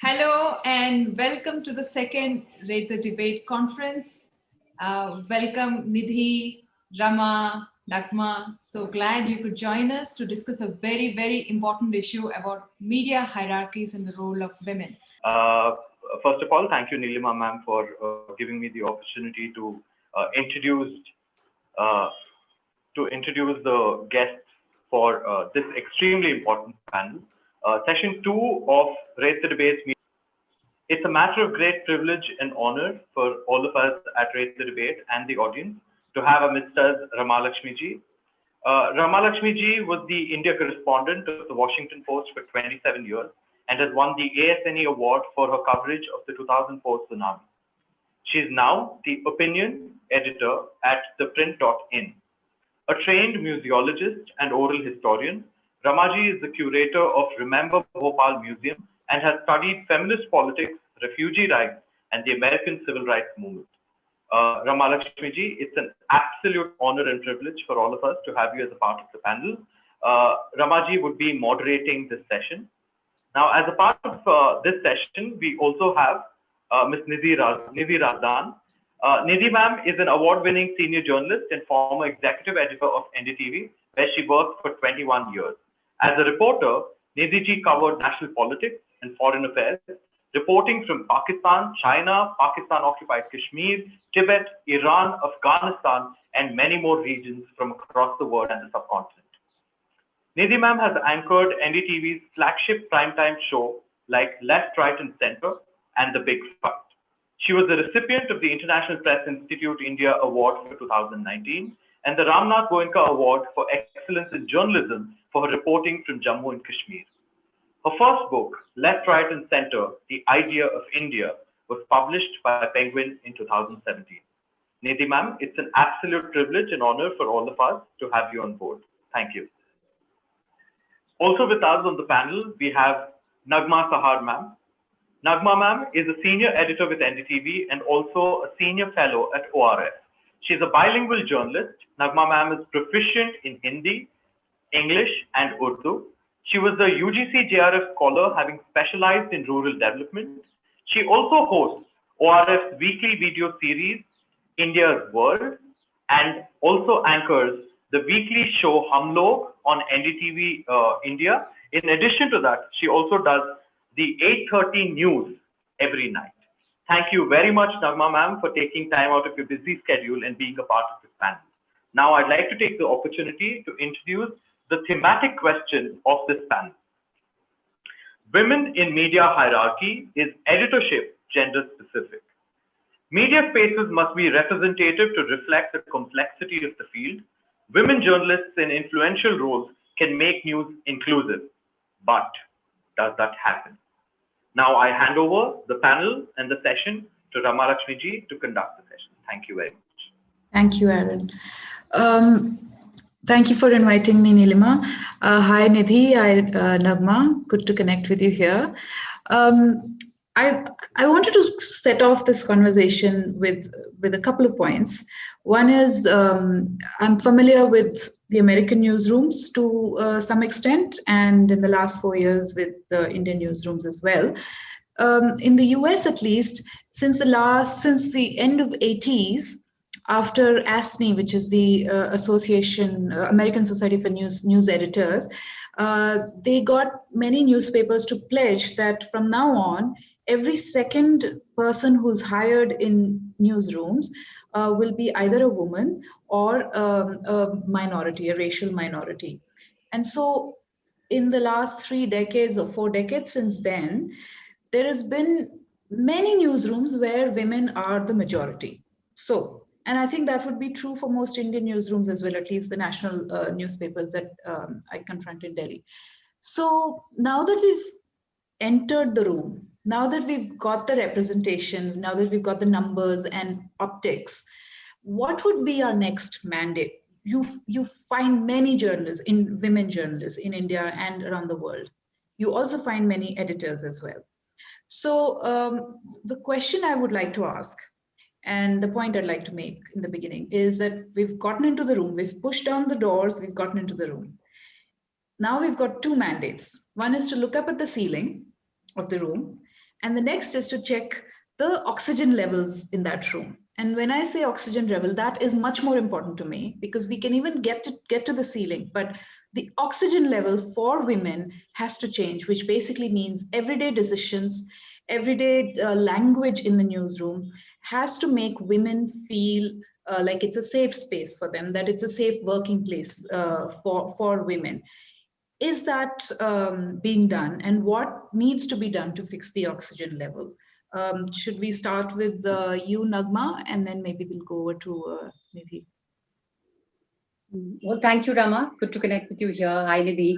Hello and welcome to the second Rate the Debate conference. Welcome Nidhi, Rama, Naghma. So glad you could join us to discuss a very, very important issue about media hierarchies and the role of women. First of all, thank you, Neelima ma'am, for giving me the opportunity to introduce the guests for this extremely important panel. Session 2 of Rate the Debate. It's a matter of great privilege and honor for all of us at Rate the Debate and the audience to have amidst us Rama Lakshmi ji. Rama Lakshmi ji was the India correspondent of the Washington Post for 27 years and has won the ASNE award for her coverage of the 2004 tsunami. She is now the opinion editor at theprint.in. A trained museologist and oral historian, Ramaji is the curator of Remember Bhopal Museum and has studied feminist politics, refugee rights, and the American Civil Rights Movement. Rama Lakshmi ji, it's an absolute honor and privilege for all of us to have you as a part of the panel. Ramaji would be moderating this session. Now, as a part of this session, we also have Ms. Nidhi Razdan. Nidhi ma'am is an award-winning senior journalist and former executive editor of NDTV, where she worked for 21 years. As a reporter, Nidhi ji covered national politics and foreign affairs, reporting from Pakistan, China, Pakistan-occupied Kashmir, Tibet, Iran, Afghanistan, and many more regions from across the world and the subcontinent. Nidhi ma'am has anchored NDTV's flagship primetime show like Left, Right, and Center and The Big Fight. She was the recipient of the International Press Institute India Award for 2019 and the Ramnath Goenka Award for Excellence in Journalism for her reporting from Jammu and Kashmir. Her first book, Left, Right, and Center, The Idea of India, was published by Penguin in 2017. Nidhi ma'am, it's an absolute privilege and honor for all of us to have you on board. Thank you. Also with us on the panel, we have Naghma Sahar ma'am. Naghma ma'am is a senior editor with NDTV and also a senior fellow at ORF. She's a bilingual journalist. Naghma ma'am is proficient in Hindi, English, and Urdu. She was the UGC JRF scholar, having specialized in rural development. She also hosts ORF's weekly video series, India's World, and also anchors the weekly show Hum Log on NDTV India. In addition to that, she also does the 8:30 news every night. Thank you very much, Naghma ma'am, for taking time out of your busy schedule and being a part of this panel. Now, I'd like to take the opportunity to introduce the thematic question of this panel. Women in media hierarchy, is editorship gender specific? Media spaces must be representative to reflect the complexity of the field. Women journalists in influential roles can make news inclusive, but does that happen? Now I hand over the panel and the session to Rama Lakshmi ji to conduct the session. Thank you very much. Thank you, Aaron. Thank you for inviting me, Neelima. Hi, Nidhi. Hi, Naghma. Good to connect with you here. I wanted to set off this conversation with a couple of points. One is I'm familiar with the American newsrooms to some extent, and in the last 4 years with the Indian newsrooms as well. In the US, at least, since the end of 80s, after ASNE, which is the American Society for News Editors, they got many newspapers to pledge that from now on, every second person who's hired in newsrooms will be either a woman or a minority, a racial minority. And so in the last 3 decades or 4 decades since then, there has been many newsrooms where women are the majority. And I think that would be true for most Indian newsrooms as well, at least the national newspapers that I confront in Delhi. So now that we've entered the room, now that we've got the representation, now that we've got the numbers and optics, what would be our next mandate? You find many journalists, women journalists in India and around the world. You also find many editors as well. So the question I would like to ask, and the point I'd like to make in the beginning, is that we've gotten into the room, we've pushed down the doors, we've gotten into the room. Now we've got 2 mandates. One is to look up at the ceiling of the room And the next is to check the oxygen levels in that room. And when I say oxygen level, that is much more important to me, because we can even get to the ceiling, but the oxygen level for women has to change, which basically means everyday decisions, everyday language in the newsroom has to make women feel like it's a safe space for them, that it's a safe working place for women. Is that being done, and what needs to be done to fix the oxygen level? Should we start with you, Nagma, and then maybe we'll go over to Nidhi? Well, thank you, Rama. Good to connect with you here. Hi, Nidhi.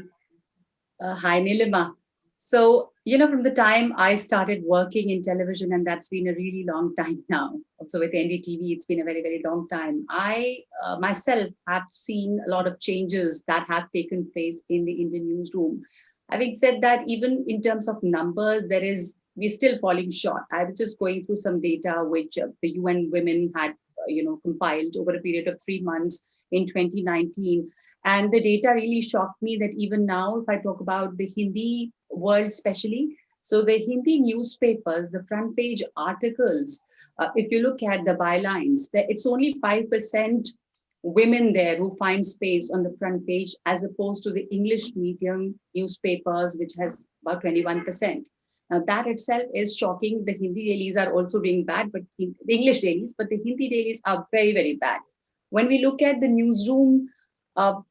Hi, Nilima. So, from the time I started working in television, and that's been a really long time now. Also with NDTV, it's been a very, very long time. I myself have seen a lot of changes that have taken place in the Indian newsroom. Having said that, even in terms of numbers, we're still falling short. I was just going through some data which the UN Women had, compiled over a period of 3 months in 2019. And the data really shocked me that even now, if I talk about the Hindi world especially, so the Hindi newspapers, the front page articles, if you look at the bylines, it's only 5% women there who find space on the front page, as opposed to the English medium newspapers, which has about 21%. Now that itself is shocking. The Hindi dailies are also doing bad, but the English dailies, but the Hindi dailies are very, very bad. When we look at the newsroom,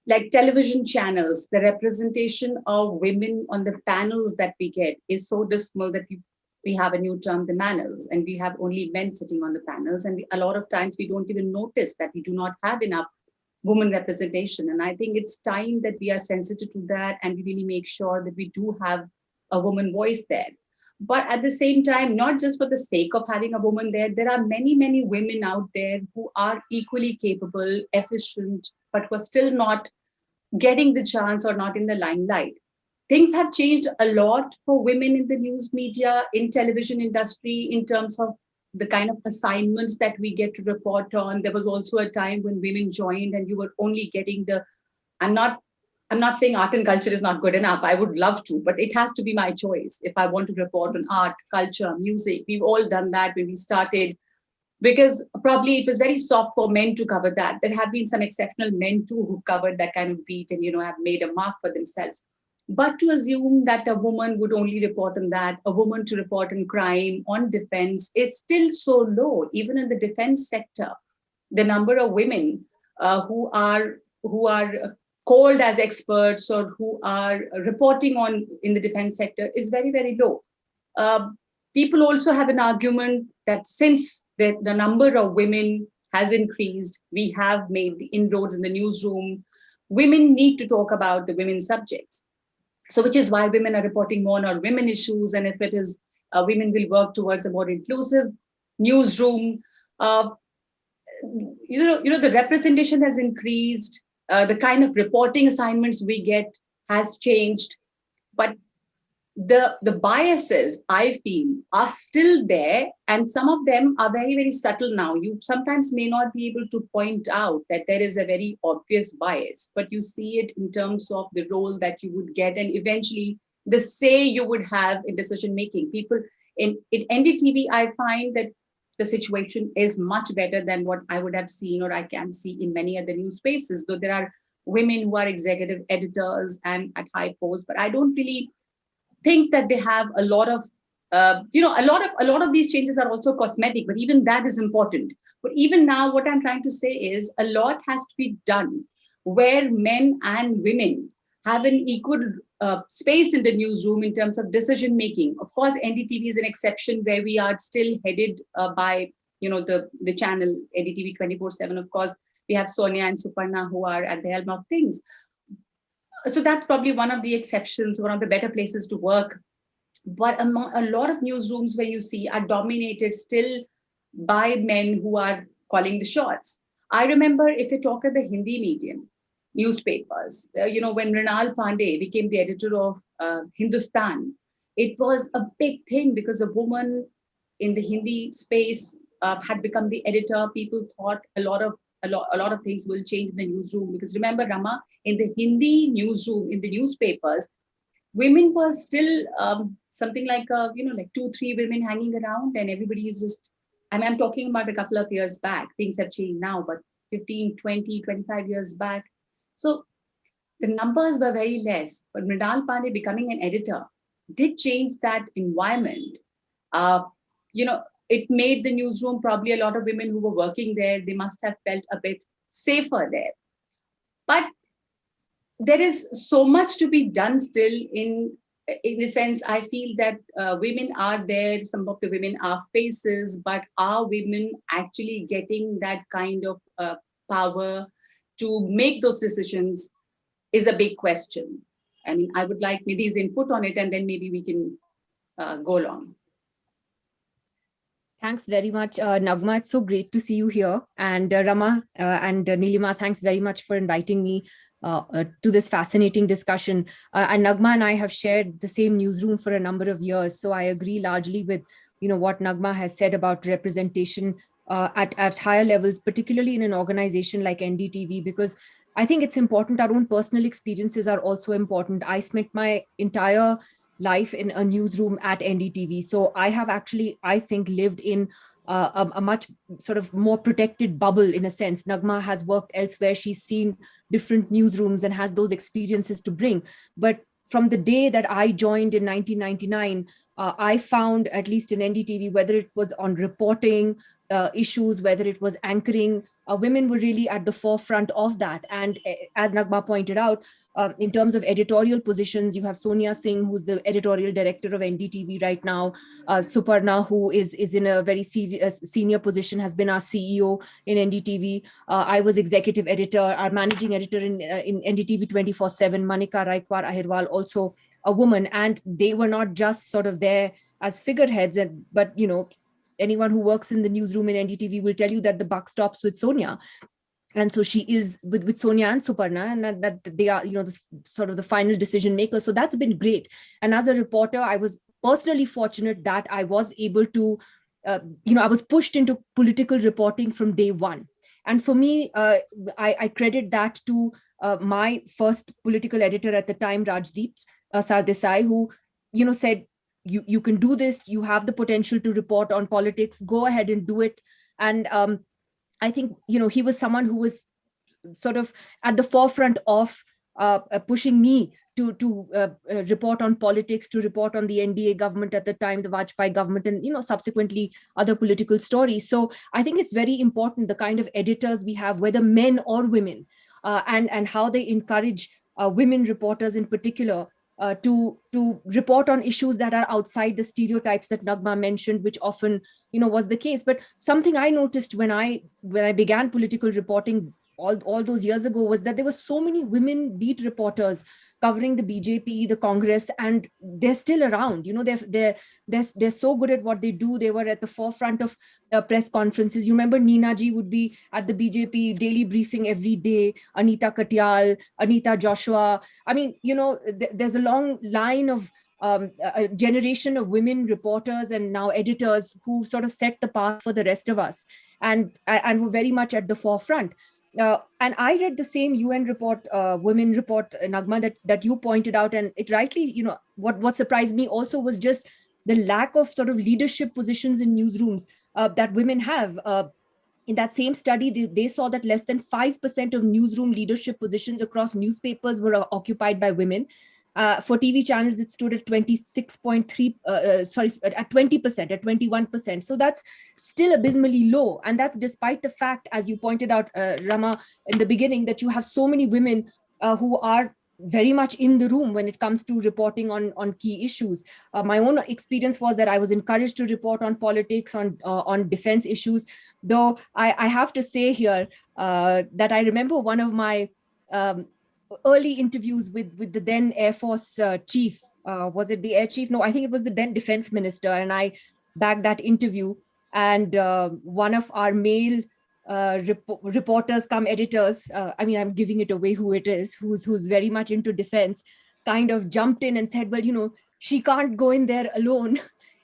like television channels, the representation of women on the panels that we get is so dismal that we have a new term, the manels, and we have only men sitting on the panels. And a lot of times we don't even notice that we do not have enough women representation. And I think it's time that we are sensitive to that and we really make sure that we do have a woman voice there. But at the same time, not just for the sake of having a woman there, there are many, many women out there who are equally capable, efficient, but who are still not getting the chance or not in the limelight. Things have changed a lot for women in the news media, in television industry, in terms of the kind of assignments that we get to report on. There was also a time when women joined and you were only getting I'm not saying art and culture is not good enough. I would love to, but it has to be my choice. If I want to report on art, culture, music, we've all done that when we started, because probably it was very soft for men to cover that. There have been some exceptional men too who covered that kind of beat and, have made a mark for themselves. But to assume that a woman would only report on that, a woman to report on crime, on defense, it's still so low. Even in the defense sector, the number of women who are called as experts or who are reporting on in the defense sector is very, very low. People also have an argument that since the number of women has increased, we have made the inroads in the newsroom. Women need to talk about the women's subjects. So which is why women are reporting more on women issues. And if it is, women will work towards a more inclusive newsroom. The representation has increased. The kind of reporting assignments we get has changed, but the biases, I feel, are still there, and some of them are very, very subtle now. You sometimes may not be able to point out that there is a very obvious bias, but you see it in terms of the role that you would get and eventually the say you would have in decision making. People in NDTV, I find that the situation is much better than what I would have seen or I can see in many other news spaces, though there are women who are executive editors and at high posts, but I don't really think that they have a lot of, a lot of these changes are also cosmetic, but even that is important. But even now, what I'm trying to say is a lot has to be done where men and women have an equal space in the newsroom in terms of decision making. Of course, NDTV is an exception where we are still headed by the channel NDTV 24/7. Of course, we have Sonia and Suparna who are at the helm of things. So that's probably one of the exceptions, one of the better places to work. But among a lot of newsrooms where you see are dominated still by men who are calling the shots. I remember, if you talk at the Hindi medium newspapers, when Mrinal Pandey became the editor of Hindustan, it was a big thing because a woman in the Hindi space had become the editor. People thought a lot of things will change in the newsroom, because remember, Rama, in the Hindi newsroom, in the newspapers, women were still something like, like 2, 3 women hanging around, and everybody is just, I'm talking about a couple of years back. Things have changed now, but 15, 20, 25 years back. So the numbers were very less, but Mridal Pandey becoming an editor did change that environment. Uh, it made the newsroom, probably a lot of women who were working there, they must have felt a bit safer there. But there is so much to be done still in the sense, I feel that women are there, some of the women are faces, but are women actually getting that kind of power to make those decisions is a big question. I mean, I would like Nidhi's input on it, and then maybe we can go along. Thanks very much, Naghma. It's so great to see you here. And Rama and Nilima, thanks very much for inviting me to this fascinating discussion. And Naghma and I have shared the same newsroom for a number of years. So I agree largely with what Naghma has said about representation at higher levels, particularly in an organization like NDTV, because I think it's important. Our own personal experiences are also important. I spent my entire life in a newsroom at NDTV. So I have actually, I think, lived in a much sort of more protected bubble in a sense. Naghma has worked elsewhere. She's seen different newsrooms and has those experiences to bring. But from the day that I joined in 1999, I found, at least in NDTV, whether it was on reporting issues, whether it was anchoring, women were really at the forefront of that. And as Naghma pointed out, in terms of editorial positions, you have Sonia Singh, who's the editorial director of NDTV right now. Suparna, who is in a very senior position, has been our CEO in NDTV. I was executive editor, our managing editor in NDTV 24/7, Manika Raikwar Ahirwal, also a woman. And they were not just sort of there as figureheads, but anyone who works in the newsroom in NDTV will tell you that the buck stops with Sonia. And so she is with Sonia and Suparna, and that they are, the sort of the final decision makers. So that's been great. And as a reporter, I was personally fortunate that I was able to, I was pushed into political reporting from day one. And for me, I credit that to my first political editor at the time, Rajdeep Sardesai, who, said, you can do this, you have the potential to report on politics, go ahead and do it. And I think, he was someone who was sort of at the forefront of pushing me to report on politics, to report on the NDA government at the time, the Vajpayee government, and, subsequently other political stories. So I think it's very important, the kind of editors we have, whether men or women, and how they encourage women reporters in particular to report on issues that are outside the stereotypes that Naghma mentioned, which often, was the case. But something I noticed when I began political reporting all those years ago was that there were so many women beat reporters covering the BJP, the Congress, and they're still around. They're so good at what they do. They were at the forefront of press conferences. You remember Neena ji would be at the BJP daily briefing every day. Anita Katyal, Anita Joshua. I mean, there's a long line of a generation of women reporters and now editors who sort of set the path for the rest of us, and were very much at the forefront. And I read the same UN report, women report, Naghma, that you pointed out, and it rightly, what surprised me also was just the lack of sort of leadership positions in newsrooms that women have. In that same study, they saw that less than 5% of newsroom leadership positions across newspapers were occupied by women. For TV channels, it stood at 26.3, at 20%, at 21%. So that's still abysmally low. And that's despite the fact, as you pointed out, Rama, in the beginning, that you have so many women who are very much in the room when it comes to reporting on key issues. My own experience was that I was encouraged to report on politics, on defense issues, though I have to say here that I remember one of my early interviews with the then Air Force chief. Was it the air chief? No, I think it was the then defense minister. And I bagged that interview. And one of our male reporters come editors, I'm giving it away who it is, who's very much into defense, kind of jumped in and said, well, she can't go in there alone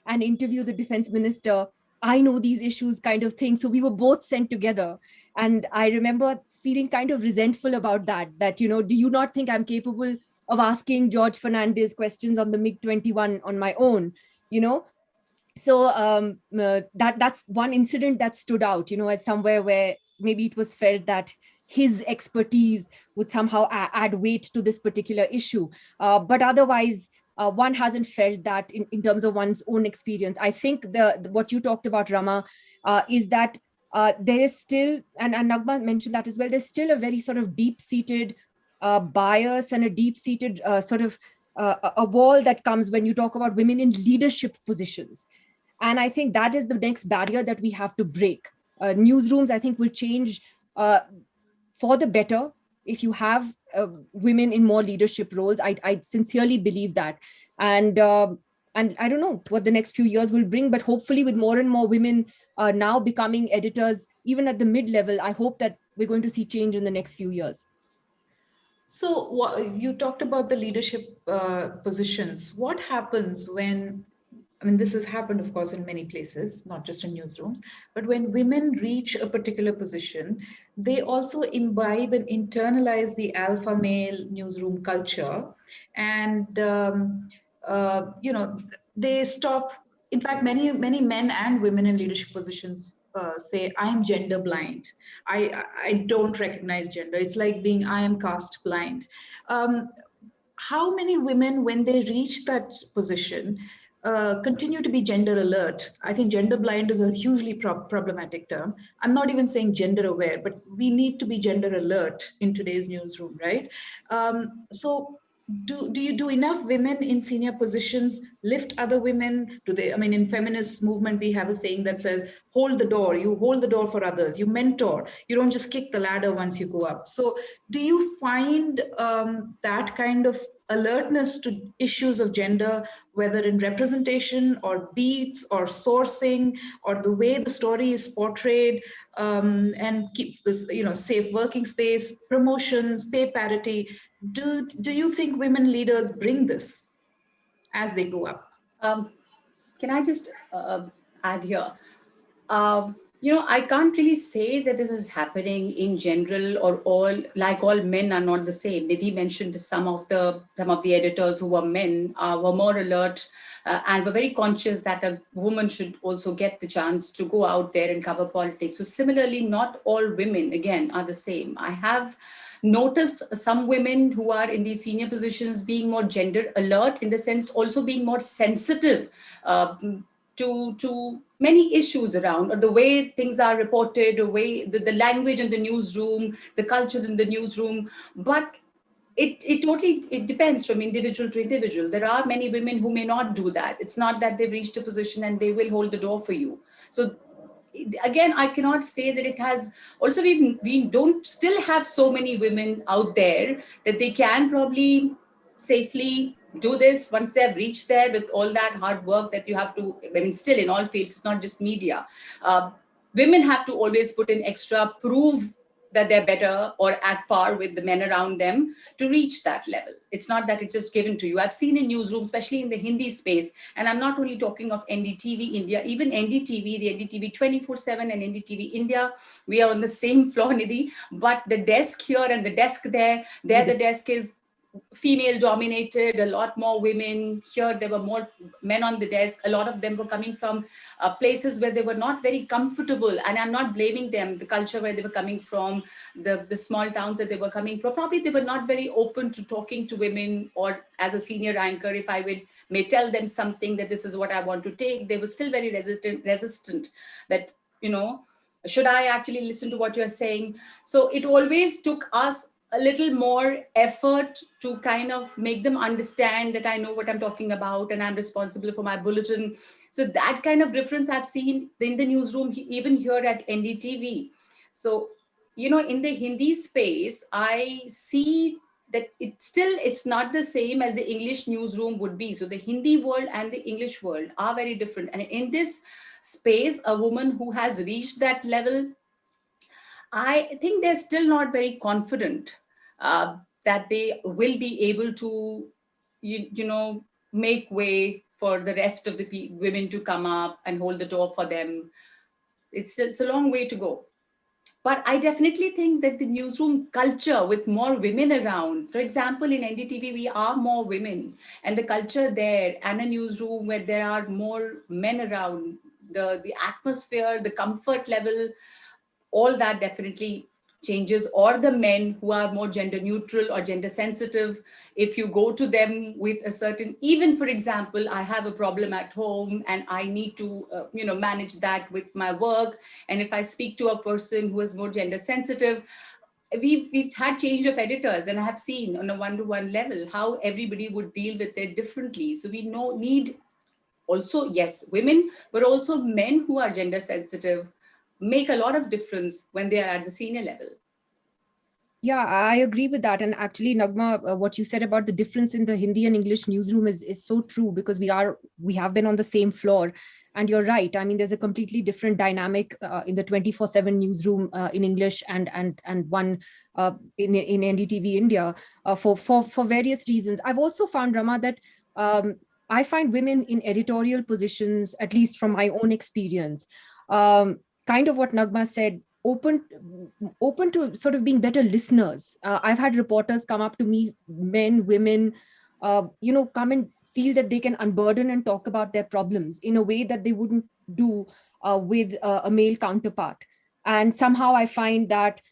and interview the defense minister. I know these issues, kind of thing. So we were both sent together. And I remember feeling kind of resentful about that, do you not think I'm capable of asking George Fernandez questions on the MiG-21 on my own, you know. So that's one incident that stood out, you know, as somewhere where maybe it was felt that his expertise would somehow add weight to this particular issue. But otherwise, one hasn't felt that in terms of one's own experience. I think what you talked about, Rama, is that there is still, and Naghma mentioned that as well, there's still a very sort of deep-seated bias and a deep-seated sort of a wall that comes when you talk about women in leadership positions. And I think that is the next barrier that we have to break. Newsrooms, I think, will change for the better if you have women in more leadership roles. I sincerely believe that. And I don't know what the next few years will bring, but hopefully with more and more women now becoming editors, even at the mid-level, I hope that we're going to see change in the next few years. So you talked about the leadership positions. What happens when, I mean, this has happened, of course, in many places, not just in newsrooms, but when women reach a particular position, they also imbibe and internalize the alpha male newsroom culture. And, you know, they stop. In fact, many men and women in leadership positions say, I am gender blind. I don't recognize gender. It's like being, I am caste blind. How many women, when they reach that position, continue to be gender alert? I think gender blind is a hugely problematic term. I'm not even saying gender aware, but we need to be gender alert in today's newsroom, right? So do you do enough women in senior positions lift other women? Do they, I mean, in feminist movement, we have a saying that says, hold the door, you hold the door for others, you mentor, you don't just kick the ladder once you go up. So do you find that kind of alertness to issues of gender, whether in representation or beats or sourcing or the way the story is portrayed, and keep this, you know, safe working space, promotions, pay parity? Do you think women leaders bring this as they go up? Can I just add here? I can't really say that this is happening in general, or all men are not the same. Nidhi mentioned some of the editors who were men were more alert and were very conscious that a woman should also get the chance to go out there and cover politics. So similarly, not all women, again, are the same. I have noticed some women who are in these senior positions being more gender alert, in the sense also being more sensitive to many issues around, or the way things are reported, the language in the newsroom, the culture in the newsroom. But it totally depends from individual to individual. There are many women who may not do that. It's not that they've reached a position and they will hold the door for you. So again, I cannot say that it has. Also, we don't still have so many women out there that they can probably safely do this once they have reached there with all that hard work that you have to. I mean, still in all fields, it's not just media. Women have to always put in extra, prove that they're better or at par with the men around them to reach that level. It's not that it's just given to you. I've seen in newsrooms, especially in the Hindi space, and I'm not only talking of NDTV India, even NDTV, the NDTV 24/7 and NDTV India, we are on the same floor, Nidhi, but the desk here and the desk there, the desk is female dominated, a lot more women. Here there were more men on the desk. A lot of them were coming from places where they were not very comfortable, and I'm not blaming them, the culture where they were coming from, the small towns that they were coming from. Probably they were not very open to talking to women, or as a senior anchor, if I may tell them something that this is what I want to take, they were still very resistant that, should I actually listen to what you're saying? So it always took us a little more effort to kind of make them understand that I know what I'm talking about and I'm responsible for my bulletin. So that kind of difference I've seen in the newsroom, even here at NDTV. So, in the Hindi space, I see that it's not the same as the English newsroom would be. So the Hindi world and the English world are very different. And in this space, a woman who has reached that level, I think they're still not very confident that they will be able to, make way for the rest of the women to come up and hold the door for them. It's a long way to go. But I definitely think that the newsroom culture with more women around, for example, in NDTV, we are more women, and the culture there, and a newsroom where there are more men around, the atmosphere, the comfort level, all that definitely changes. Or the men who are more gender neutral or gender sensitive, if you go to them with a certain, even for example, I have a problem at home and I need to manage that with my work, and if I speak to a person who is more gender sensitive, we've had change of editors, and I have seen on a one-to-one level how everybody would deal with it differently. So we need also, yes, women, but also men who are gender sensitive make a lot of difference when they are at the senior level. Yeah, I agree with that. And actually, Naghma, what you said about the difference in the Hindi and English newsroom is so true, because we have been on the same floor. And you're right. I mean, there's a completely different dynamic in the 24/7 newsroom in English and one in NDTV India for various reasons. I've also found, Rama, that I find women in editorial positions, at least from my own experience, kind of what Naghma said, open to sort of being better listeners. I've had reporters come up to me, men, women, come and feel that they can unburden and talk about their problems in a way that they wouldn't do with a male counterpart. And somehow I find that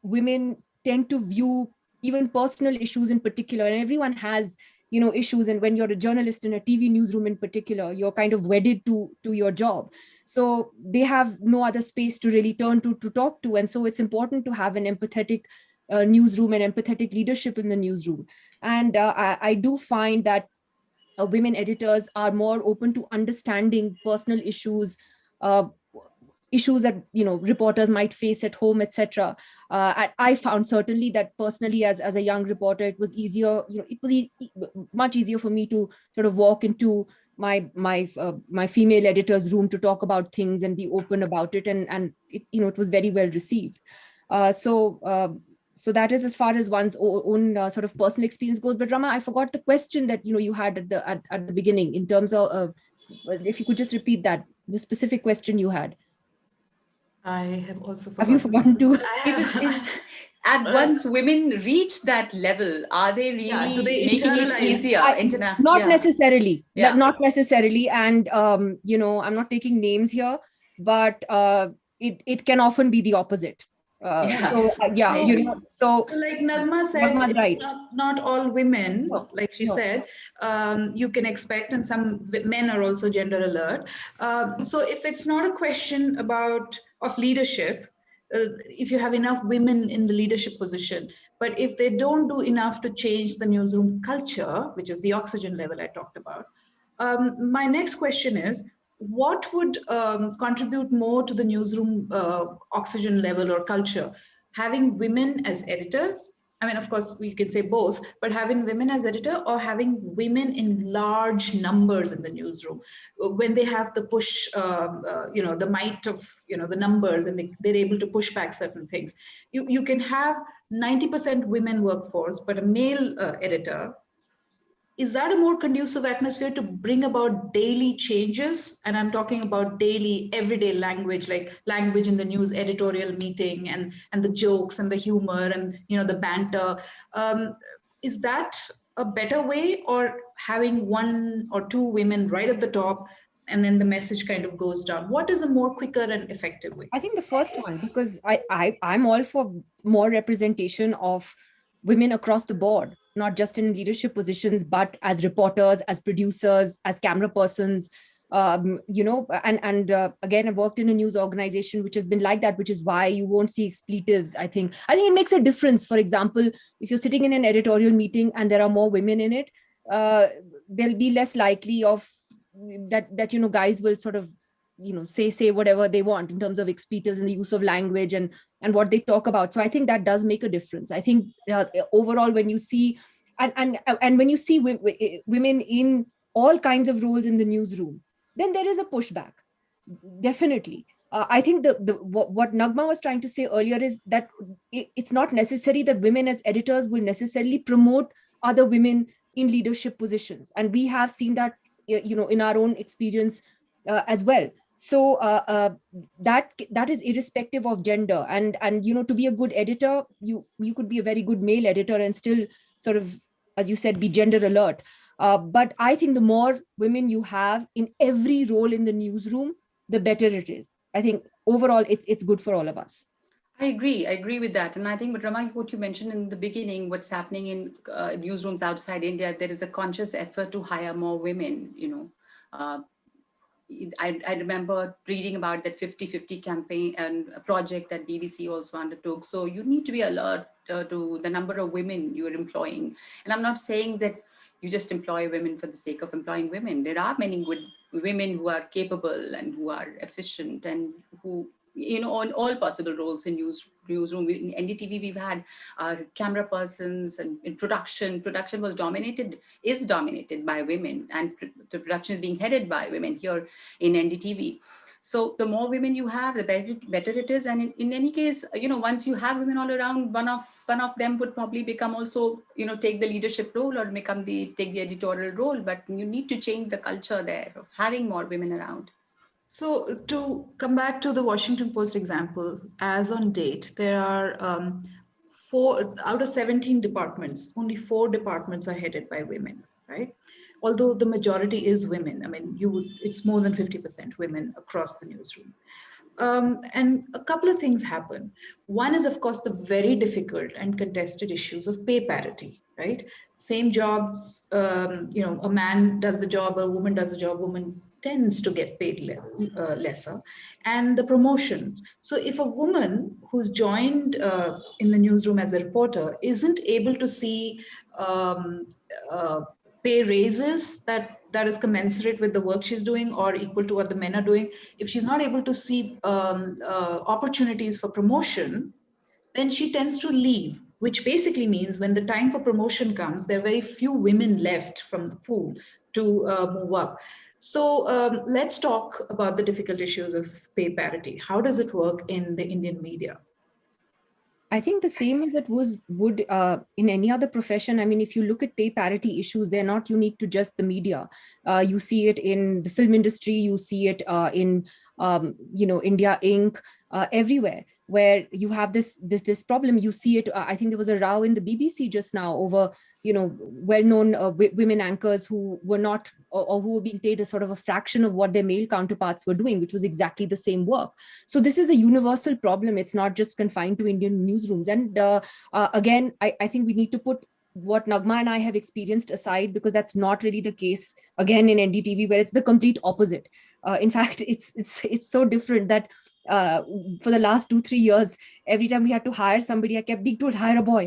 women tend to view even personal issues in particular, and everyone has issues, and when you're a journalist in a TV newsroom in particular, you're kind of wedded to your job. So they have no other space to really turn to talk to. And so it's important to have an empathetic newsroom and empathetic leadership in the newsroom. And I do find that women editors are more open to understanding personal issues, issues that reporters might face at home, etc. I found certainly that personally, as a young reporter, it was easier. It was much easier for me to sort of walk into my female editor's room to talk about things and be open about it, and it was very well received. So that is as far as one's own sort of personal experience goes. But Rama, I forgot the question that you had at the beginning, in terms of if you could just repeat that, the specific question you had. I have also forgotten. Have you forgotten to? Once women reach that level, are they really making it easier? Not necessarily. Yeah. Not necessarily. And I'm not taking names here, but it can often be the opposite. So like Naghma said, Naghma's right. Not all women, like she said, you can expect, and some men are also gender alert. So if it's not a question of leadership, if you have enough women in the leadership position, but if they don't do enough to change the newsroom culture, which is the oxygen level I talked about, my next question is, what would contribute more to the newsroom oxygen level or culture? Having women as editors? I mean, of course, we can say both, but having women as editor, or having women in large numbers in the newsroom, when they have the push, the might of, the numbers, and they're able to push back certain things. You can have 90% women workforce, but a male editor. Is that a more conducive atmosphere to bring about daily changes? And I'm talking about daily, everyday language, like language in the news editorial meeting, and the jokes and the humor and the banter. Is that a better way, or having one or two women right at the top, and then the message kind of goes down? What is a more quicker and effective way? I think the first one, because I'm all for more representation of women across the board, not just in leadership positions, but as reporters, as producers, as camera persons, and again, I worked in a news organization which has been like that, which is why you won't see expletives. I think it makes a difference. For example, if you're sitting in an editorial meeting and there are more women in it, they'll be less likely of that guys will sort of say whatever they want in terms of expletives and the use of language and what they talk about. So I think that does make a difference. I think overall, when you see and when you see women in all kinds of roles in the newsroom, then there is a pushback, definitely. I think what Naghma was trying to say earlier is that it's not necessary that women as editors will necessarily promote other women in leadership positions, and we have seen that in our own experience as well. So that is irrespective of gender. And to be a good editor, you could be a very good male editor and still sort of, as you said, be gender alert. But I think the more women you have in every role in the newsroom, the better it is. I think overall it's good for all of us. I agree. I agree with that. And I think, but Rama, what you mentioned in the beginning, what's happening in newsrooms outside India, there is a conscious effort to hire more women, Uh, I remember reading about that 50-50 campaign and a project that BBC also undertook. So you need to be alert to the number of women you are employing. And I'm not saying that you just employ women for the sake of employing women. There are many good women who are capable and who are efficient and who, on all possible roles in newsroom. In NDTV, we've had camera persons, and in production is dominated by women, and the production is being headed by women here in NDTV. So the more women you have, the better it is. And in any case, once you have women all around, one of them would probably become also, take the leadership role or take the editorial role. But you need to change the culture there of having more women around. So to come back to the Washington Post example, as on date, there are 4 out of 17 departments, only 4 departments are headed by women, right? Although the majority is women. I mean, it's more than 50% women across the newsroom. And a couple of things happen. One is, of course, the very difficult and contested issues of pay parity, right? Same jobs, a man does the job, a woman does the job, woman tends to get paid lesser. And the promotions. So if a woman who's joined in the newsroom as a reporter isn't able to see um, pay raises that is commensurate with the work she's doing or equal to what the men are doing, if she's not able to see opportunities for promotion, then she tends to leave, which basically means when the time for promotion comes, there are very few women left from the pool to move up. So let's talk about the difficult issues of pay parity. How does it work in the Indian media? I think the same as it would in any other profession. I mean, if you look at pay parity issues, they're not unique to just the media. You see it in the film industry. You see it in India Inc. Everywhere where you have this problem. You see it. I think there was a row in the BBC just now over well-known women anchors who were not or who were being paid a sort of a fraction of what their male counterparts were doing, which was exactly the same work. So this is a universal problem. It's not just confined to Indian newsrooms. And again, I think we need to put what Naghma and I have experienced aside, because that's not really the case again in NDTV, where it's the complete opposite. In fact, it's so different that for the last 2-3 years, every time we had to hire somebody, I kept being told, hire a boy.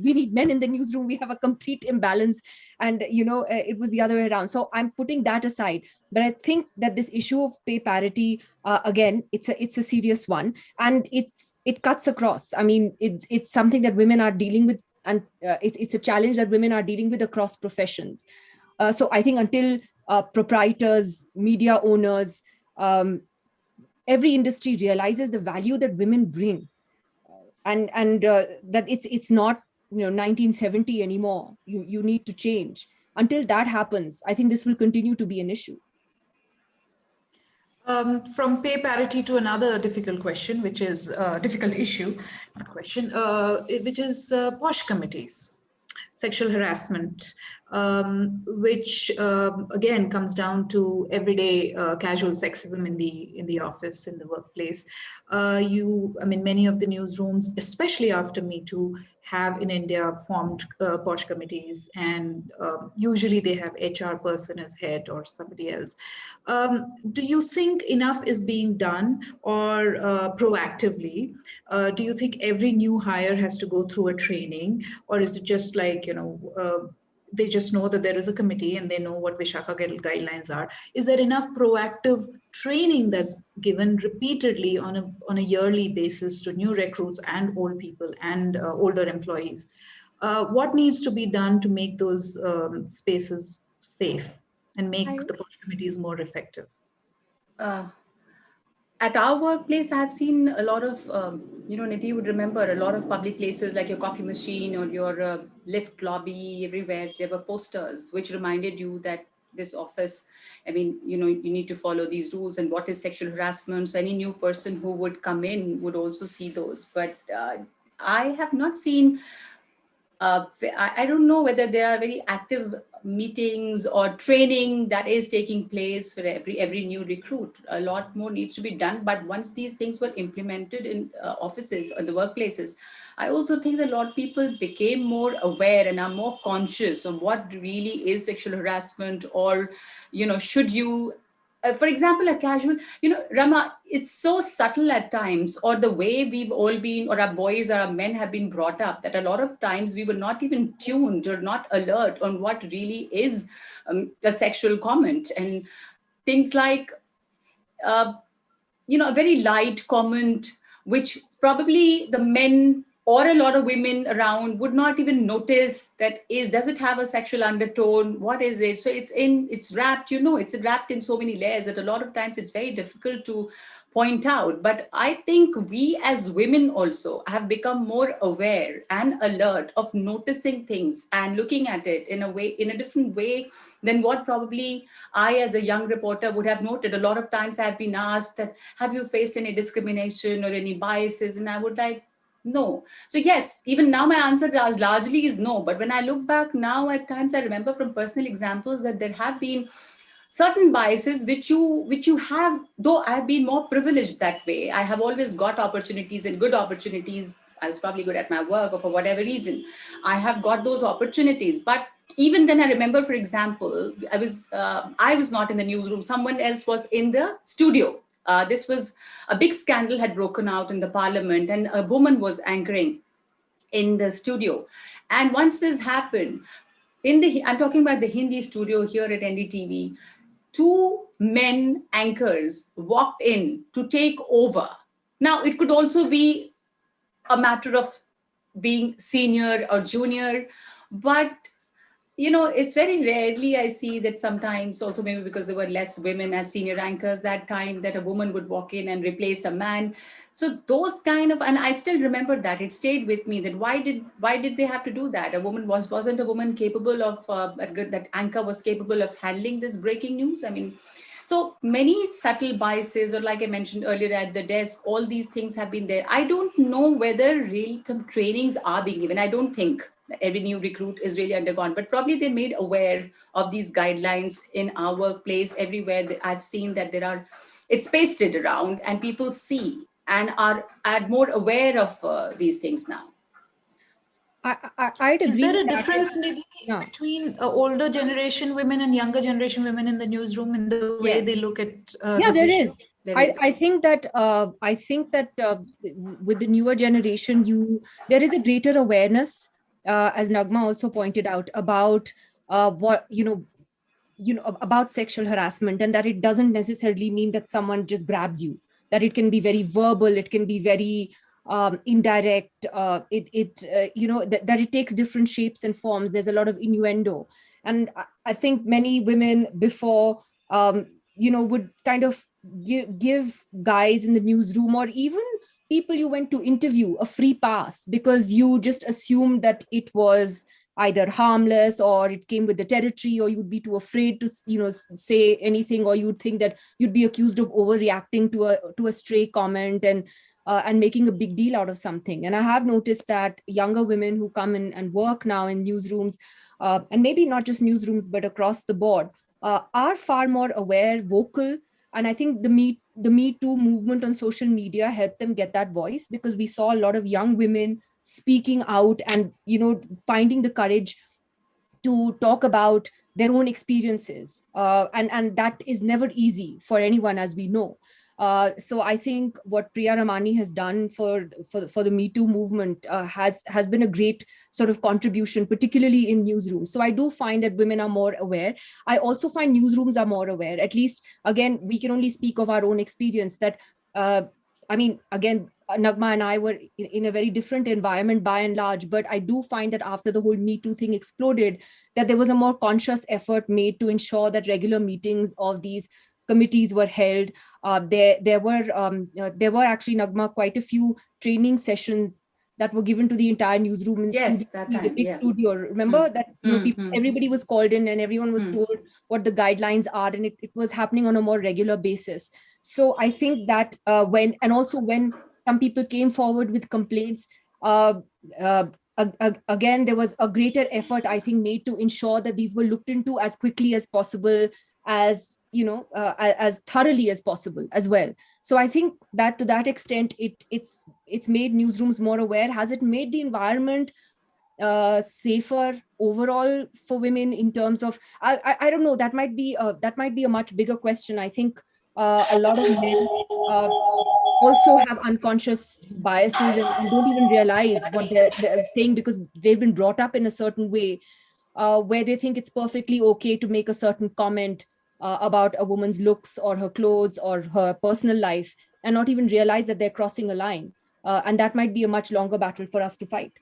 We need men in the newsroom. We have a complete imbalance. And, it was the other way around. So I'm putting that aside. But I think that this issue of pay parity, again, it's a serious one. And it cuts across. I mean, it's something that women are dealing with. And it's a challenge that women are dealing with across professions. So I think until proprietors, media owners, every industry realizes the value that women bring, and that it's not 1970 anymore. You need to change. Until that happens, I think this will continue to be an issue. From pay parity to another difficult question, which is difficult issue, not question, which is POSH committees, sexual harassment, which again comes down to everyday casual sexism in the office, in the workplace. Many of the newsrooms, especially after Me Too, have in India formed POSH committees, and usually they have HR person as head or somebody else. Do you think enough is being done, or proactively? Do you think every new hire has to go through a training, or is it just like, they just know that there is a committee and they know what Vishaka guidelines are? Is there enough proactive training that's given repeatedly on a yearly basis to new recruits and old people and older employees? What needs to be done to make those spaces safe and make the POSH committees more effective? At our workplace, I've seen a lot of, Nidhi would remember a lot of public places like your coffee machine or your lift lobby. Everywhere there were posters which reminded you that this office. I mean, you know, you need to follow these rules and what is sexual harassment. So any new person who would come in would also see those. But I have not seen, I don't know whether there are very active meetings or training that is taking place for every new recruit. A lot more needs to be done. But once these things were implemented in offices or the workplaces, I also think that a lot of people became more aware and are more conscious of what really is sexual harassment, or, you know, should you, for example, a casual, you know, Rama, it's so subtle at times, or the way we've all been, or our boys or our men have been brought up, that a lot of times we were not even tuned or not alert on what really is a sexual comment. And things like, you know, a very light comment, which probably the men or a lot of women around would not even notice that does it have a sexual undertone? What is it? So it's wrapped, you know, it's wrapped in so many layers that a lot of times it's very difficult to point out. But I think we as women also have become more aware and alert of noticing things and looking at it in a different way than what probably I, as a young reporter, would have noted. A lot of times I've been asked that, have you faced any discrimination or any biases? And I would like, no. So yes, even now my answer largely is no. But when I look back now, at times I remember from personal examples that there have been certain biases which you have, though I've been more privileged that way. I have always got opportunities and good opportunities. I was probably good at my work, or for whatever reason, I have got those opportunities. But even then, I remember, for example, I was not in the newsroom. Someone else was in the studio. This was a big scandal had broken out in the parliament, and a woman was anchoring in the studio. And once this happened, I'm talking about the Hindi studio here at NDTV, two men anchors walked in to take over. Now, it could also be a matter of being senior or junior, but you know, it's very rarely I see that. Sometimes also maybe because there were less women as senior anchors that time, that a woman would walk in and replace a man. So those kind of, and I still remember that, it stayed with me, that why did they have to do that? A woman wasn't a woman capable of that anchor was capable of handling this breaking news? I mean, so many subtle biases, or like I mentioned earlier at the desk, all these things have been there. I don't know whether real some trainings are being given. I don't think that every new recruit is really undergone, but probably they're made aware of these guidelines in our workplace. Everywhere I've seen that it's pasted around, and people see and are more aware of these things now. I'd agree. Is there a with that. difference, Nidhi, Yeah. between older generation women and younger generation women in the newsroom in the way they Yes. look at Yeah, this there issue? is. There is. I think that with the newer generation, there is a greater awareness, as Naghma also pointed out, about what about sexual harassment, and that it doesn't necessarily mean that someone just grabs you. That it can be very verbal, it can be very indirect. That it takes different shapes and forms. There's a lot of innuendo, and I think many women before would kind of give guys in the newsroom, or even people you went to interview, a free pass, because you just assumed that it was either harmless, or it came with the territory, or you'd be too afraid to say anything, or you'd think that you'd be accused of overreacting to a stray comment, and making a big deal out of something. And I have noticed that younger women who come in and work now in newsrooms, and maybe not just newsrooms but across the board, are far more aware, vocal. And I think the Me Too movement on social media helped them get that voice, because we saw a lot of young women speaking out and finding the courage to talk about their own experiences, and that is never easy for anyone, as we know. So I think what Priya Ramani has done for the Me Too movement has been a great sort of contribution, particularly in newsrooms. So I do find that women are more aware. I also find newsrooms are more aware. At least, again, we can only speak of our own experience. That again, Naghma and I were in a very different environment by and large, but I do find that after the whole Me Too thing exploded, that there was a more conscious effort made to ensure that regular meetings of these committees were held. There were actually, Naghma, quite a few training sessions that were given to the entire newsroom in Yes, that time, the big yeah. studio. Remember that everybody was called in and everyone was told what the guidelines are, and it was happening on a more regular basis. So I think that when some people came forward with complaints, uh, uh, again, there was a greater effort, I think, made to ensure that these were looked into as quickly as possible, as as thoroughly as possible as well. So I think that to that extent, it's made newsrooms more aware. Has it made the environment safer overall for women in terms of, I don't know, that might be a much bigger question. I think a lot of men uh, also have unconscious biases and don't even realize what they're saying, because they've been brought up in a certain way, where they think it's perfectly okay to make a certain comment about a woman's looks or her clothes or her personal life, and not even realize that they're crossing a line. And that might be a much longer battle for us to fight.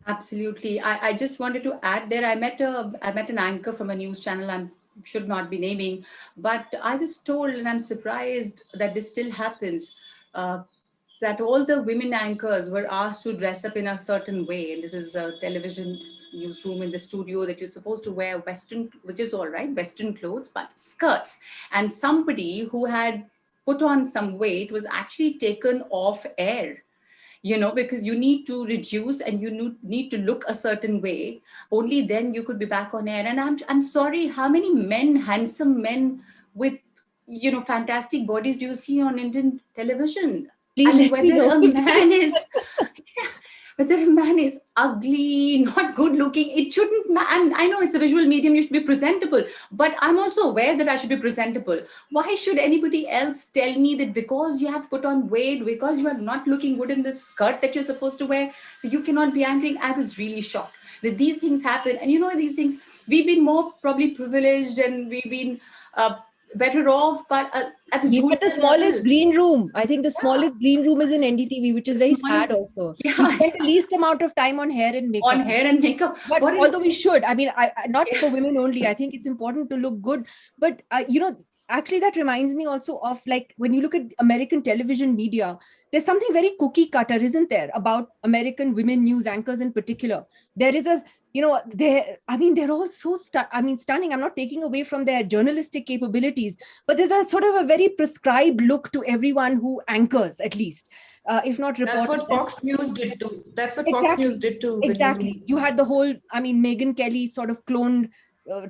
Absolutely. I just wanted to add there. I met an anchor from a news channel I should not be naming, but I was told, and I'm surprised that this still happens, that all the women anchors were asked to dress up in a certain way. And this is a television newsroom in the studio, that you're supposed to wear Western, which is all right, Western clothes, but skirts. And somebody who had put on some weight was actually taken off air, because you need to reduce and you need to look a certain way. Only then you could be back on air. And I'm sorry, how many men, handsome men with, fantastic bodies do you see on Indian television? Please And let me whether know. a man is, yeah, whether a man is ugly, not good looking, it shouldn't matter. I know it's a visual medium, you should be presentable, but I'm also aware that I should be presentable. Why should anybody else tell me that because you have put on weight, because you are not looking good in this skirt that you're supposed to wear, so you cannot be anchoring? I was really shocked that these things happen. And these things, we've been more probably privileged, and we've been better off, but at the We've junior got the smallest level, green room. I think the yeah, smallest green room is in NDTV, which is very sad also. yeah, We spend the least amount of time on hair and makeup. on hair and makeup. But although we should, I mean, not for women only, I think it's important to look good. But, actually that reminds me also of, like, when you look at American television media, there's something very cookie cutter, isn't there, about American women news anchors in particular. There is a, they're all so stunning. I'm not taking away from their journalistic capabilities, but there's a sort of a very prescribed look to everyone who anchors, at least. If not reporters. That's what Fox News did too. That's what Exactly. Fox News did too. Exactly. You had the whole, Megyn Kelly sort of cloned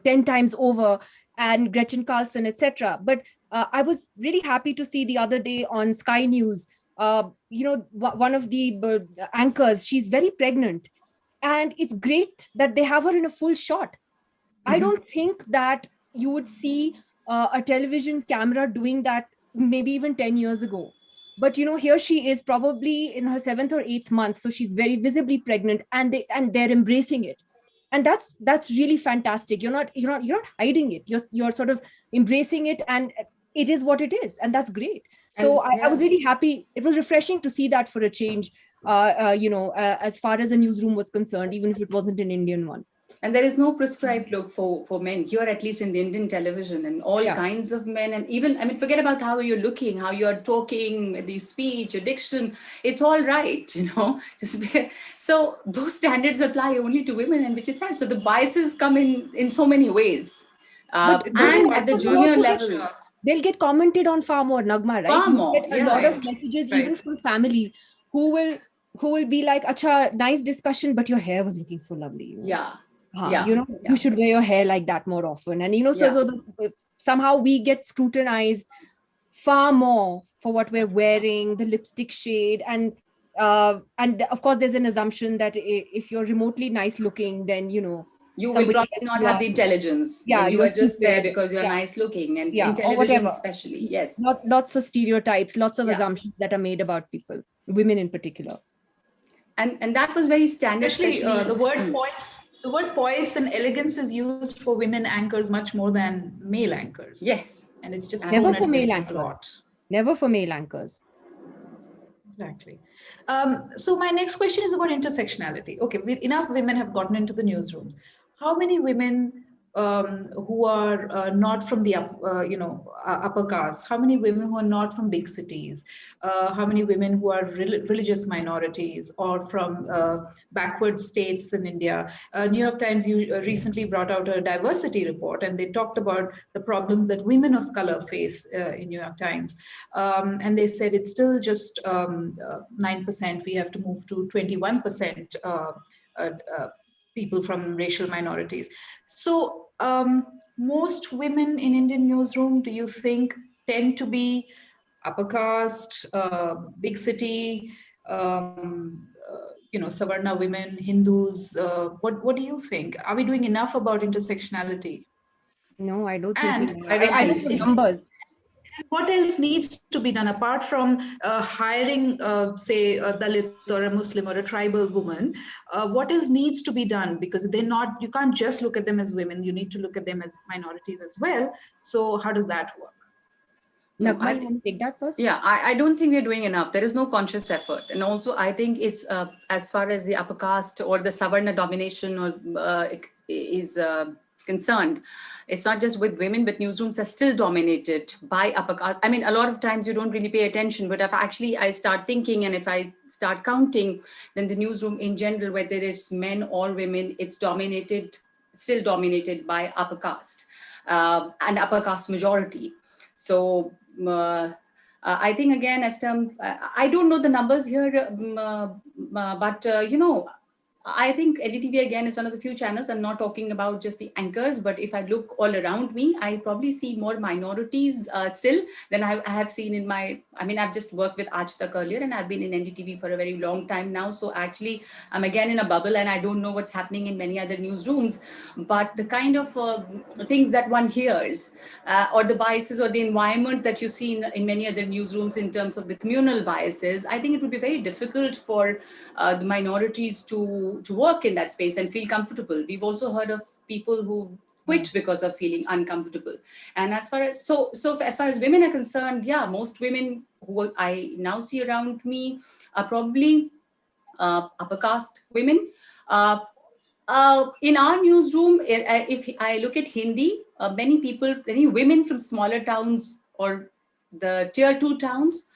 10 times over, and Gretchen Carlson, etc. But I was really happy to see the other day on Sky News, one of the anchors, she's very pregnant. And it's great that they have her in a full shot. Mm-hmm. I don't think that you would see a television camera doing that maybe even 10 years ago. But here she is, probably in her 7th or 8th month, so she's very visibly pregnant, and they're embracing it, and that's really fantastic. You're not hiding it. You're sort of embracing it, and it is what it is, and that's great. So I was really happy. It was refreshing to see that for a change. As far as a newsroom was concerned, even if it wasn't an Indian one. And there is no prescribed look for men here, at least in the Indian television, and all kinds of men. And even, forget about how you're looking, how you're talking, the speech, your diction, it's all right, so those standards apply only to women, and which is sad. So the biases come in so many ways. And at the junior level, they'll get commented on far more, Naghma, right? Far more, get a lot of messages, even from family, who will be like, "Acha, nice discussion, but your hair was looking so lovely." You should wear your hair like that more often. And so somehow we get scrutinized far more for what we're wearing, the lipstick shade, and of course there's an assumption that if you're remotely nice looking, then you will probably not have the intelligence. Yeah, you are just there because you're nice looking, and in television especially. Yes, lots of stereotypes, lots of assumptions that are made about people, women in particular. And that was very standard. Especially the word poise. The word poise and elegance is used for women anchors much more than male anchors. Yes. And it's just never for male anchors. Never for male anchors. Exactly. So my next question is about intersectionality. Okay, enough women have gotten into the newsrooms. How many women who are not from the upper caste? How many women who are not from big cities? How many women who are religious minorities or from backward states in India? New York Times recently brought out a diversity report, and they talked about the problems that women of color face in New York Times. And they said it's still just 9%. We have to move to 21% people from racial minorities. So most women in Indian newsroom, do you think, tend to be upper caste, big city, Savarna women, Hindus? What do you think? Are we doing enough about intersectionality? No, I don't think we And are. I don't I know think the so. numbers. what else needs to be done apart from hiring, say, a Dalit or a Muslim or a tribal woman? What else needs to be done? Because they're not, you can't just look at them as women, you need to look at them as minorities as well. So how does that work? No, Naghma, you want to take that first? Yeah, I don't think we're doing enough. There is no conscious effort. And also, I think it's as far as the upper caste or the Savarna domination is concerned, it's not just with women, but newsrooms are still dominated by upper caste. I mean, a lot of times you don't really pay attention, but if actually I start thinking and if I start counting, then the newsroom in general, whether it's men or women, it's still dominated by upper caste and upper caste majority. So I think again, I don't know the numbers here, but I think NDTV again is one of the few channels. I'm not talking about just the anchors, but if I look all around me, I probably see more minorities still than I have seen in I've just worked with Aaj Tak earlier, and I've been in NDTV for a very long time now. So actually, I'm again in a bubble, and I don't know what's happening in many other newsrooms. But the kind of things that one hears, or the biases or the environment that you see in many other newsrooms in terms of the communal biases, I think it would be very difficult for the minorities to work in that space and feel comfortable. We've also heard of people who quit because of feeling uncomfortable. And as far as women are concerned, yeah, most women who I now see around me are probably upper caste women. In our newsroom, if I look at Hindi, many women from smaller towns or the tier 2 towns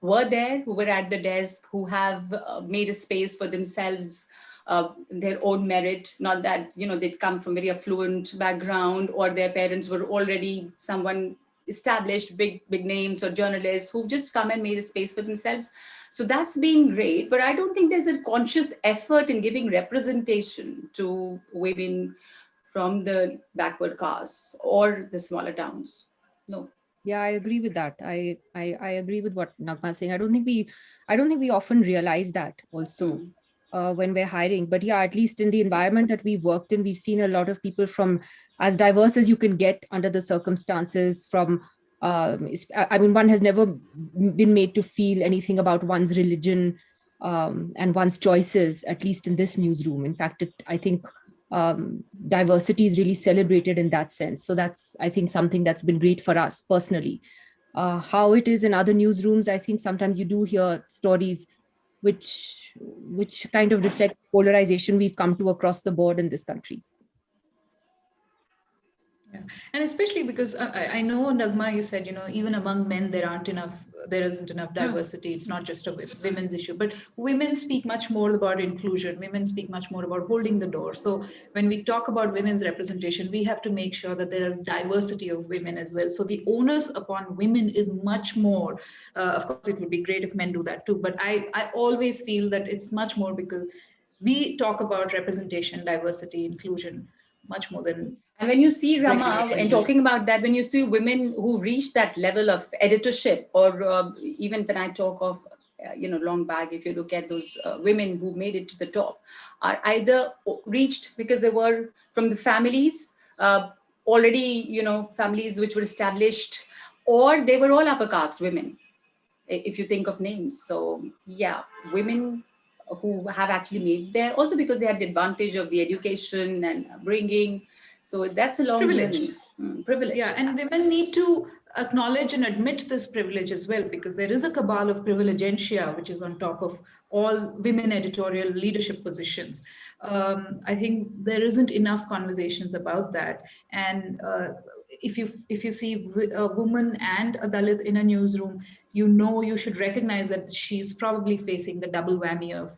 were there, who were at the desk, who have made a space for themselves, their own merit, not that, they'd come from very affluent background or their parents were already someone established, big names or journalists who've just come and made a space for themselves. So that's been great, but I don't think there's a conscious effort in giving representation to women from the backward castes or the smaller towns. No. Yeah, I agree with that. I agree with what Naghma is saying. I don't think we often realize that also when we're hiring. But yeah, at least in the environment that we've worked in, we've seen a lot of people from as diverse as you can get under the circumstances. From one has never been made to feel anything about one's religion and one's choices, at least in this newsroom. In fact, I think diversity is really celebrated in that sense. So that's, I think, something that's been great for us personally. How it is in other newsrooms, I think sometimes you do hear stories which kind of reflect polarization we've come to across the board in this country. Yeah. And especially because I know, Naghma, you said, even among men, there isn't enough diversity. It's not just a women's issue, but women speak much more about inclusion. Women speak much more about holding the door. So when we talk about women's representation, we have to make sure that there is diversity of women as well. So the onus upon women is much more. Of course, it would be great if men do that too, but I always feel that it's much more because we talk about representation, diversity, inclusion much more than. And when you see, Rama, and talking about that, when you see women who reach that level of editorship, or even when I talk of, long back, if you look at those women who made it to the top, are either reached because they were from the families, already, families which were established, or they were all upper caste women, if you think of names. So yeah, women who have actually made there, also because they had the advantage of the education and bringing. So that's a long journey. Privilege. Yeah, and women need to acknowledge and admit this privilege as well, because there is a cabal of privilegentia which is on top of all women editorial leadership positions. I think there isn't enough conversations about that. And if you see a woman and a Dalit in a newsroom, you should recognize that she's probably facing the double whammy of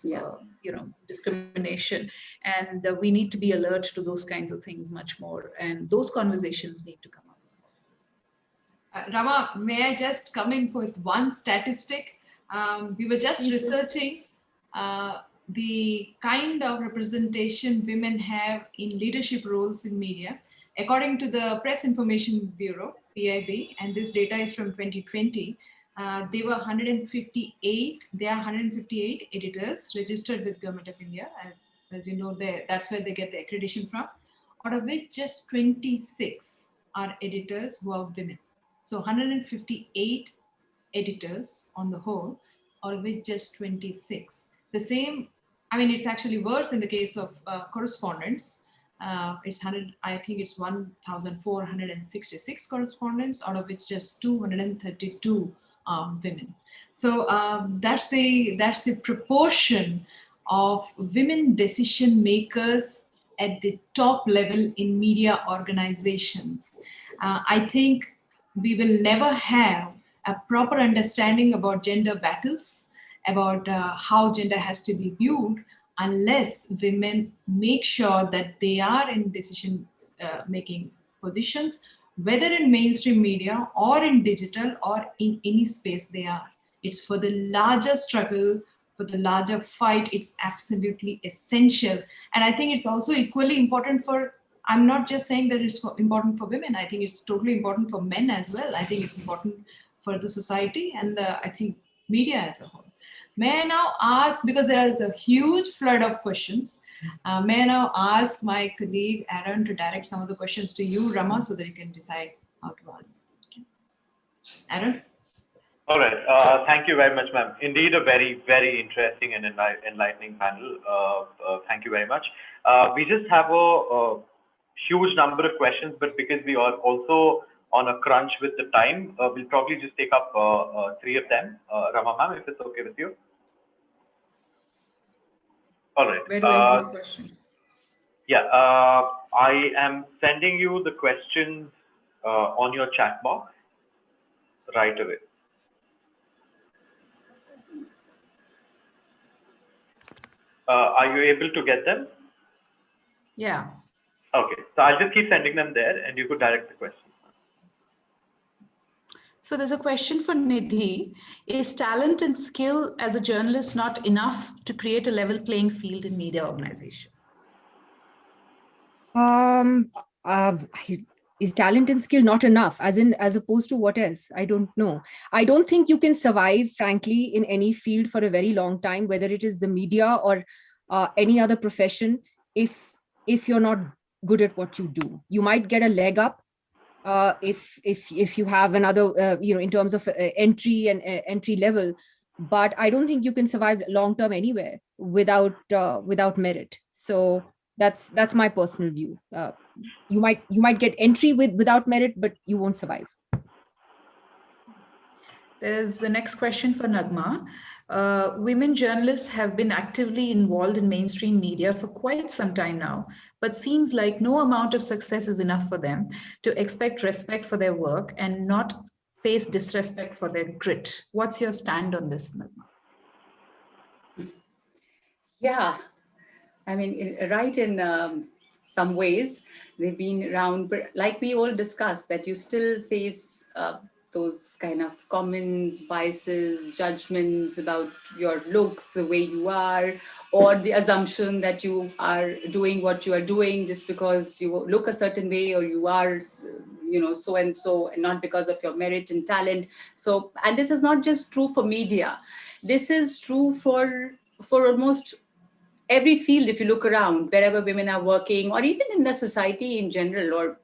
discrimination, and we need to be alert to those kinds of things much more, and those conversations need to come up. Rama, may I just come in with one statistic? We were just researching the kind of representation women have in leadership roles in media. According to the Press Information Bureau, PIB, and this data is from 2020, there are 158 editors registered with Government of India. As you know, that's where they get the accreditation from, out of which just 26 are editors who are women. So 158 editors on the whole, out of which just 26. The same, I mean, it's actually worse in the case of correspondents. It's 100, I think it's 1,466 correspondents, out of which just 232 women. So that's the proportion of women decision makers at the top level in media organizations. I think we will never have a proper understanding about gender battles, about how gender has to be viewed, unless women make sure that they are in decision making positions, whether in mainstream media or in digital or in any space they are. It's for the larger struggle, for the larger fight. It's absolutely essential. And I think it's also equally important for, I'm not just saying that it's important for women. I think it's totally important for men as well. I think it's important for the society and I think media as a whole. May I now ask, because there is a huge flood of questions, may I now ask my colleague Aaron to direct some of the questions to you, Rama, so that you can decide how to ask. Aaron? All right. Thank you very much, ma'am. Indeed, a very, very interesting and enlightening panel. Thank you very much. We just have a huge number of questions, but because we are also on a crunch with the time, we'll probably just take up 3 of them. Rama ma'am, if it's okay with you. All right. Where do I see the questions? Yeah, I am sending you the questions on your chat box right away. Are you able to get them? Yeah. Okay, so I'll just keep sending them there and you could direct the questions. So there's a question for Nidhi. Is talent and skill as a journalist not enough to create a level playing field in media organization? Is talent and skill not enough, as opposed to what else? I don't know. I don't think you can survive, frankly, in any field for a very long time, whether it is the media or any other profession, if you're not good at what you do. You might get a leg up if you have another, in terms of entry and entry level, but I don't think you can survive long term anywhere without merit. So that's my personal view. You might get entry without merit, but you won't survive. There's the next question for Naghma. Women journalists have been actively involved in mainstream media for quite some time now, but seems like no amount of success is enough for them to expect respect for their work and not face disrespect for their grit. What's your stand on this, Naghma? Yeah, I mean, right in some ways, they've been around, but like we all discussed, that you still face those kind of comments, biases, judgments about your looks, the way you are, or the assumption that you are doing what you are doing just because you look a certain way or you are, so and so, and not because of your merit and talent. So, and this is not just true for media. This is true for almost every field. If you look around, wherever women are working, or even in the society in general, or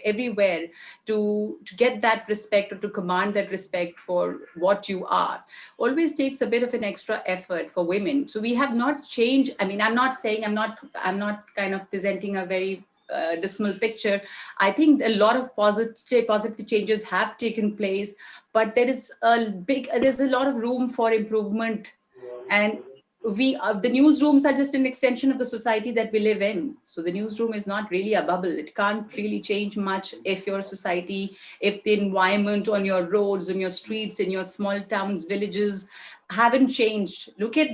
everywhere, to get that respect or to command that respect for what you are always takes a bit of an extra effort for women. So we have not changed. I mean, I'm not saying, I'm not kind of presenting a very dismal picture. I think a lot of positive changes have taken place, but there's a lot of room for improvement. And the newsrooms are just an extension of the society that we live in. So the newsroom is not really a bubble. It can't really change much if your society, if the environment on your roads, on your streets, in your small towns, villages haven't changed. Look at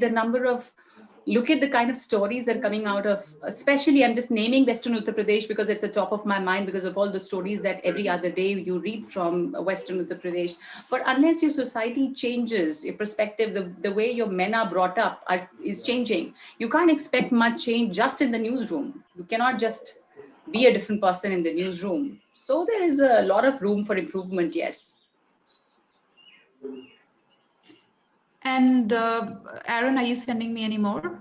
the kind of stories that are coming out of, especially I'm just naming Western Uttar Pradesh because it's the top of my mind because of all the stories that every other day you read from Western Uttar Pradesh. But unless your society changes, your perspective, the way your men are brought up is changing. You can't expect much change just in the newsroom. You cannot just be a different person in the newsroom. So there is a lot of room for improvement, yes. And Aaron, are you sending me any more?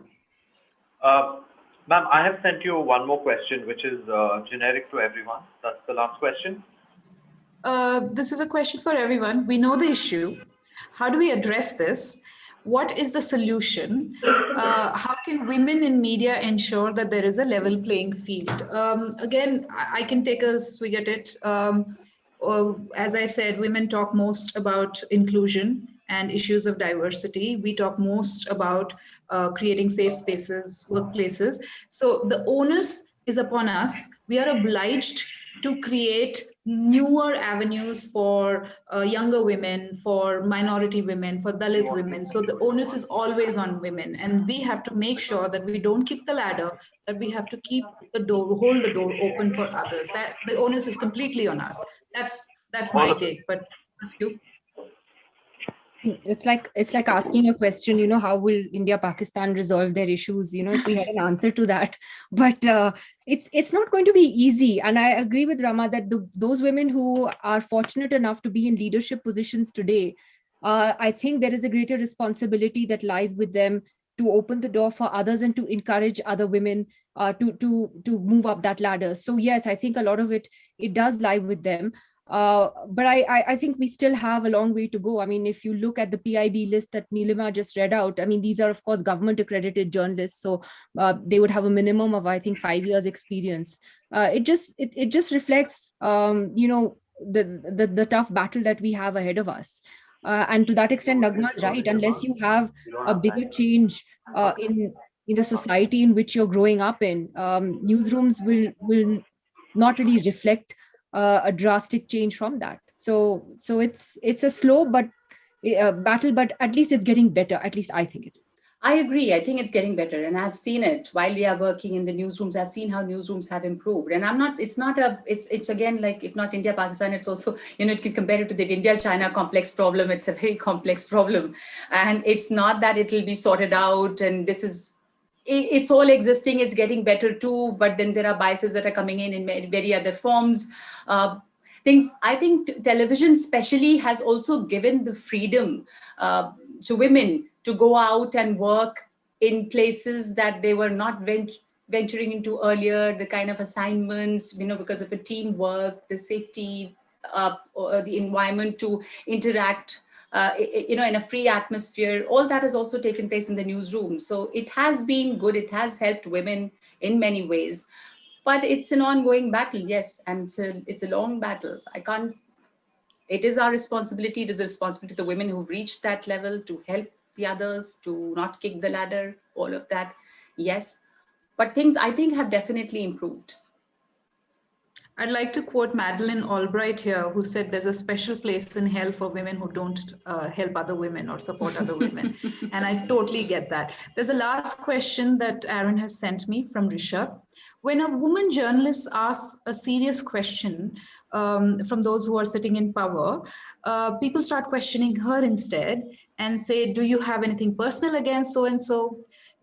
Ma'am, I have sent you one more question, which is generic to everyone. That's the last question. This is a question for everyone. We know the issue. How do we address this? What is the solution? How can women in media ensure that there is a level playing field? Again, I can take a swig at it. As I said, women talk most about inclusion and issues of diversity. We talk most about creating safe spaces, workplaces. So the onus is upon us. We are obliged to create newer avenues for younger women, for minority women, for Dalit women. So the onus is always on women. And we have to make sure that we don't kick the ladder, that we have to keep the door, hold the door open for others. That the onus is completely on us. That's my take, but a few. It's like asking a question, how will India Pakistan resolve their issues, if we had an answer to that. But it's not going to be easy. And I agree with Rama that those women who are fortunate enough to be in leadership positions today, I think there is a greater responsibility that lies with them to open the door for others and to encourage other women to move up that ladder. So yes, I think a lot of it does lie with them. But I think we still have a long way to go. I mean, if you look at the PIB list that Nilima just read out, I mean, these are, of course, government accredited journalists. So they would have a minimum of, I think, 5 years experience. It just reflects, the tough battle that we have ahead of us. And to that extent, Naghma is right. Unless you have a bigger change in the society in which you're growing up in, newsrooms will not really reflect a drastic change from that. So it's a slow but battle, but at least it's getting better. At least I think it is. I agree. I think it's getting better. And I've seen it while we are working in the newsrooms. I've seen how newsrooms have improved. And it's again, like, if not India, Pakistan, it's also, it can compare it to the India-China complex problem. It's a very complex problem. And it's not that it will be sorted out. And it's all existing, it's getting better too. But then there are biases that are coming in very other forms. I think television especially has also given the freedom to women to go out and work in places that they were not venturing into earlier, the kind of assignments, because of a teamwork, the safety, or the environment to interact, in a free atmosphere. All that has also taken place in the newsroom. So it has been good. It has helped women in many ways. But it's an ongoing battle, yes, and it's a long battle. It is our responsibility. It is the responsibility of the women who've reached that level to help the others, to not kick the ladder, all of that, yes. But things, I think, have definitely improved. I'd like to quote Madeleine Albright here, who said there's a special place in hell for women who don't help other women or support other women. And I totally get that. There's a last question that Aaron has sent me from Rishabh. When a woman journalist asks a serious question from those who are sitting in power, people start questioning her instead and say, do you have anything personal against so-and-so?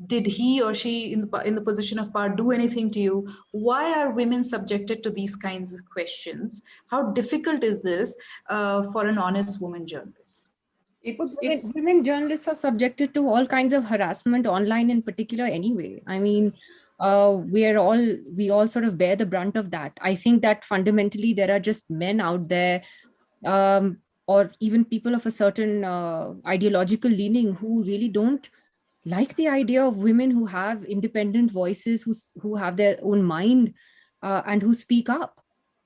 Did he or she in the position of power do anything to you? Why are women subjected to these kinds of questions? How difficult is this for an honest woman journalist? Women journalists are subjected to all kinds of harassment online in particular anyway. I mean, we all sort of bear the brunt of that. I think that fundamentally there are just men out there, or even people of a certain ideological leaning who really don't like the idea of women who have independent voices, who have their own mind, and who speak up.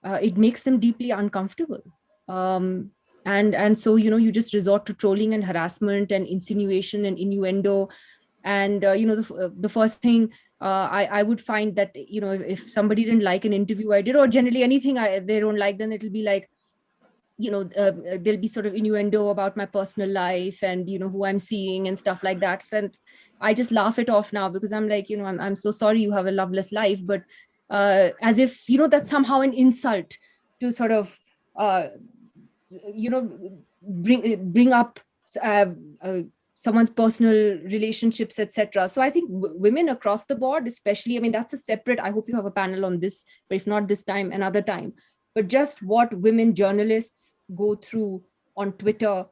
It makes them deeply uncomfortable. And so, you just resort to trolling and harassment and insinuation and innuendo. And the first thing I would find that if somebody didn't like an interview I did, or generally anything they don't like, then it'll be like, there'll be sort of innuendo about my personal life and who I'm seeing and stuff like that. And I just laugh it off now, because I'm like, I'm so sorry you have a loveless life, but as if that's somehow an insult to sort of bring up uh, uh, someone's personal relationships, etc. So I think women across the board, especially, I mean, that's a separate, I hope you have a panel on this, but if not this time, another time. But just what women journalists go through on Twitter,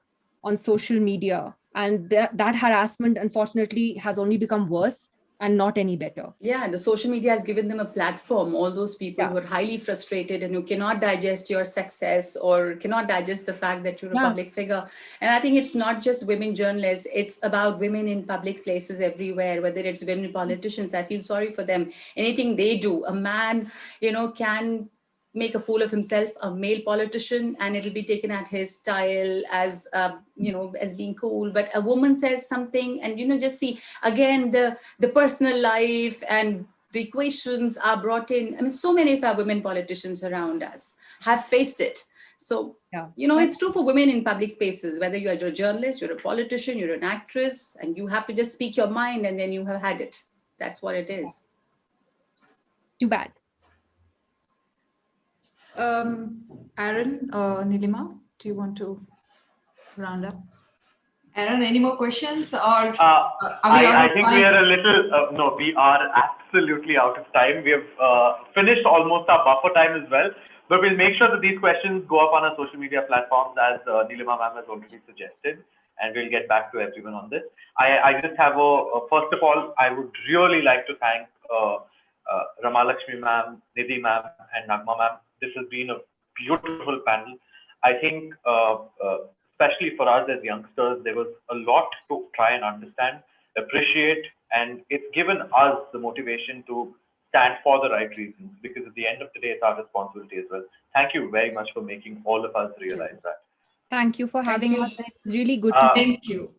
on social media, and that harassment, unfortunately, has only become worse and not any better. Yeah, the social media has given them a platform. All those people Yeah. who are highly frustrated and who cannot digest your success or cannot digest the fact that you're a public figure. And I think it's not just women journalists, it's about women in public places everywhere, whether it's women politicians. I feel sorry for them. Anything they do, a man, can make a fool of himself, a male politician, and it'll be taken at his style as as being cool. But a woman says something, and just see again the personal life and the equations are brought in. I mean, so many of our women politicians around us have faced it. So it's true for women in public spaces, whether you're a journalist, you're a politician, you're an actress, and you have to just speak your mind, and then you have had it. That's what it is. Too bad. Aaron or Nilima, do you want to round up? Aaron, any more questions, or I think we are a little, no, we are absolutely out of time. We have finished almost our buffer time as well, but we'll make sure that these questions go up on our social media platforms as Nilima ma'am has already suggested, and we'll get back to everyone on this. I just have first of all, I would really like to thank Rama Lakshmi ma'am, Nidhi ma'am, and Naghma ma'am. This has been a beautiful panel. I think, especially for us as youngsters, there was a lot to try and understand, appreciate, and it's given us the motivation to stand for the right reasons, because at the end of the day, it's our responsibility as well. Thank you very much for making all of us realize that. Thank you for having us. It was really good to see Thank you.